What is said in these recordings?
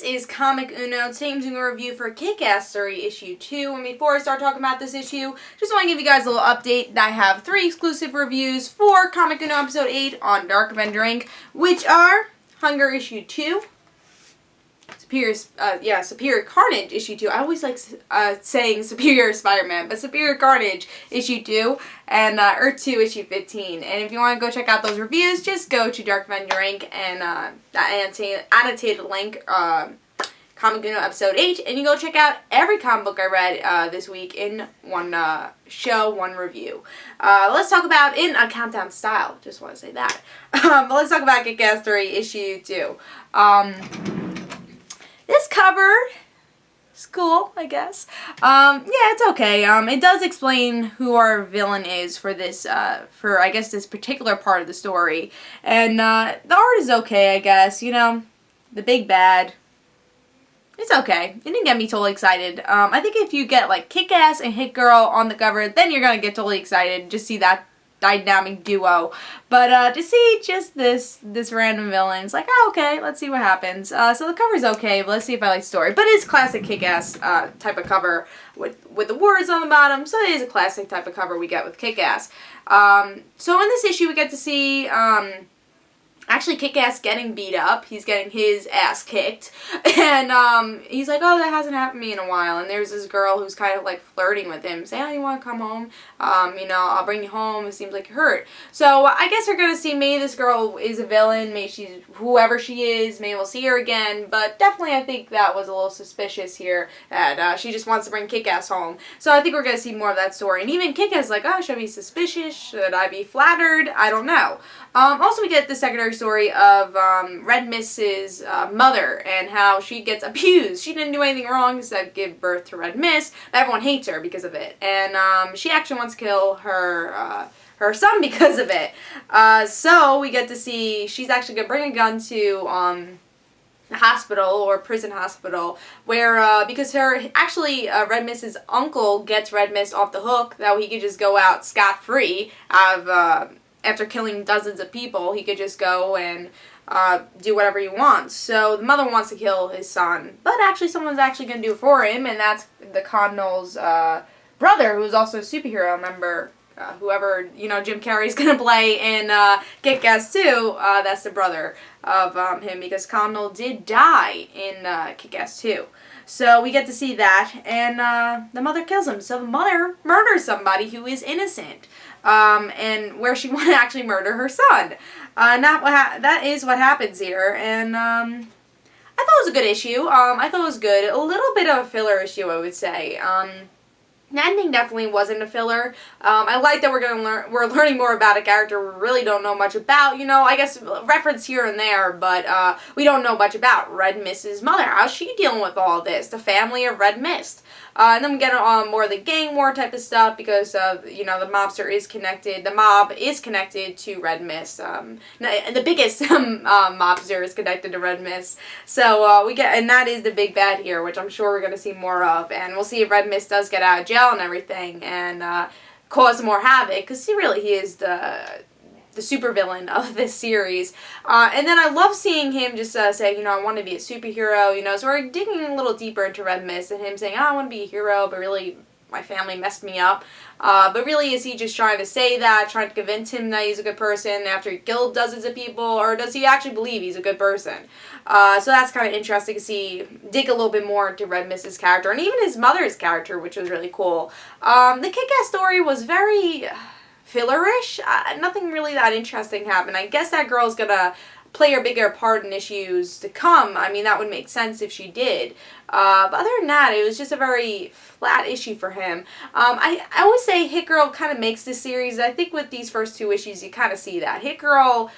is Comic Uno. Today I'm doing a review for Kick-Ass 30 issue 2. And before I start talking about this issue, just want to give you guys a little update that I have 3 exclusive reviews for Comic Uno episode 8 on Dark Avenger Inc., which are Hunger issue 2, Superior Carnage issue 2. I always like saying Superior Spider-Man, but Superior Carnage issue 2, and Earth 2 issue 15. And if you want to go check out those reviews, just go to Dark Avenger Inc. and that annotated link, Comic Uno episode 8, and you go check out every comic book I read this week in one show, one review. Let's talk about, in a countdown style, just want to say that. But let's talk about Kick-Ass 3 issue 2. This cover is cool, I guess. Yeah, it's okay. It does explain who our villain is for this, I guess, this particular part of the story. And, the art is okay, I guess. You know, the big bad. It's okay. It didn't get me totally excited. I think if you get, like, Kick-Ass and Hit Girl on the cover, then you're gonna get totally excited. Just see that dynamic duo. But to see just this random villain, it's like, oh, okay, let's see what happens. So the cover's okay, but let's see if I like the story. But it is classic Kick-Ass type of cover with the words on the bottom, so it is a classic type of cover we get with Kick-Ass. So in this issue we get to see actually Kick-Ass getting beat up. He's getting his ass kicked. And he's like, oh, that hasn't happened to me in a while. And there's this girl who's kind of like flirting with him, saying, oh, you want to come home? You know, I'll bring you home. It seems like you're hurt. So I guess we're going to see maybe this girl is a villain. Maybe she's whoever she is. Maybe we'll see her again. But definitely I think that was a little suspicious here. That she just wants to bring Kick-Ass home. So I think we're going to see more of that story. And even Kick-Ass is like, oh, should I be suspicious? Should I be flattered? I don't know. Also, we get the secondary story of Red Mist's mother and how she gets abused. She didn't do anything wrong except give birth to Red Mist, but everyone hates her because of it. And she actually wants to kill her son because of it. So we get to see she's actually going to bring a gun to the hospital or prison hospital where because Red Mist's uncle gets Red Mist off the hook that he could just go out scot-free after killing dozens of people. He could just go and do whatever he wants. So the mother wants to kill his son, but actually someone's actually going to do it for him, and that's the Connell's brother, who's also a superhero member. Whoever, you know, Jim Carrey's going to play in Kick-Ass 2, that's the brother of him, because Connell did die in Kick-Ass 2. So we get to see that, and the mother kills him. So the mother murders somebody who is innocent. And where she wanted to actually murder her son. That is what happens here, and I thought it was a good issue. I thought it was good. A little bit of a filler issue, I would say. The ending definitely wasn't a filler. I like that we're learning more about a character we really don't know much about. You know, I guess reference here and there, but we don't know much about Red Mist's mother. How's she dealing with all this? The family of Red Mist. And then we get on more of the gang war type of stuff because you know, the mob is connected to Red Mist. The biggest mobster is connected to Red Mist. So and that is the big bad here, which I'm sure we're going to see more of. And we'll see if Red Mist does get out of jail and everything and cause more havoc, because he is the supervillain of this series. And then I love seeing him just say, you know, I want to be a superhero, you know, so we're digging a little deeper into Red Mist and him saying, oh, I want to be a hero, but really my family messed me up. But really, is he just trying to say that, trying to convince him that he's a good person after he killed dozens of people, or does he actually believe he's a good person? So that's kind of interesting to dig a little bit more into Red Mist's character, and even his mother's character, which was really cool. The Kick-Ass story was very fillerish. Nothing really that interesting happened. I guess that girl's gonna play a bigger part in issues to come. I mean, that would make sense if she did. But other than that, it was just a very flat issue for him. I always say Hit Girl kind of makes this series. I think with these first 2 issues, you kind of see that. Hit Girl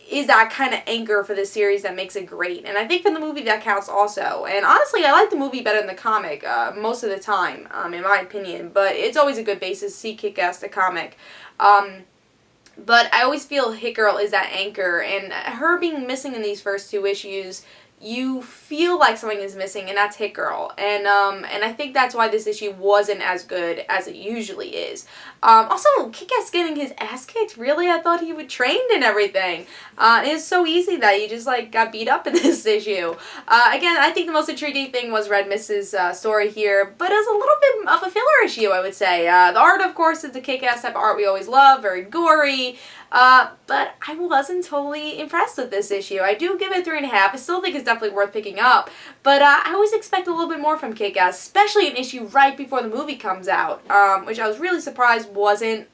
is that kind of anchor for the series that makes it great. And I think for the movie that counts also. And honestly, I like the movie better than the comic most of the time, in my opinion. But it's always a good basis to see Kick-Ass the comic. But I always feel Hit Girl is that anchor, and her being missing in these first 2 issues you feel like something is missing, and that's Hit Girl. And I think that's why this issue wasn't as good as it usually is. Also, Kick-Ass getting his ass kicked, really? I thought he would trained and everything. It's so easy that he just, like, got beat up in this issue. Again, I think the most intriguing thing was Red Mist's story here, but it was a little bit of a filler issue, I would say. The art, of course, is the Kick-Ass type of art we always love, very gory. But I wasn't totally impressed with this issue. I do give it 3.5. I still think it's definitely worth picking up. But I always expect a little bit more from Kick-Ass, especially an issue right before the movie comes out, which I was really surprised wasn't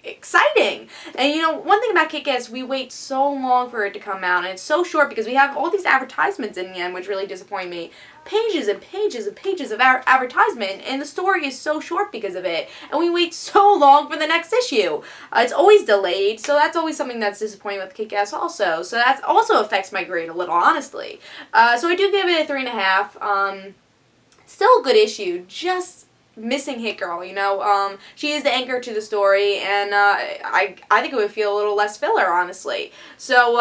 exciting. And you know, one thing about Kick-Ass, we wait so long for it to come out, and it's so short because we have all these advertisements in the end, which really disappoint me. Pages and pages and pages of advertisement, and the story is so short because of it, and we wait so long for the next issue. It's always delayed, so that's always something that's disappointing with Kick-Ass also. So that also affects my grade a little, honestly. So I do give it a 3.5. Still a good issue, just missing Hit Girl, you know. She is the anchor to the story, and I think it would feel a little less filler, honestly. So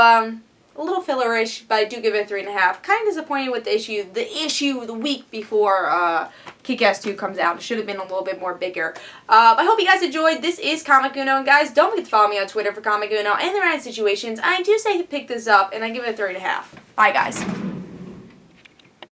a little fillerish, but I do give it a 3.5. Kind of disappointed with the issue the week before Kick-Ass 2 comes out. It should have been a little bit more bigger. I hope you guys enjoyed. This is Comic Uno, and guys, don't forget to follow me on Twitter for Comic Uno and the Random Situations. I do say to pick this up, and I give it a 3.5. Bye, guys.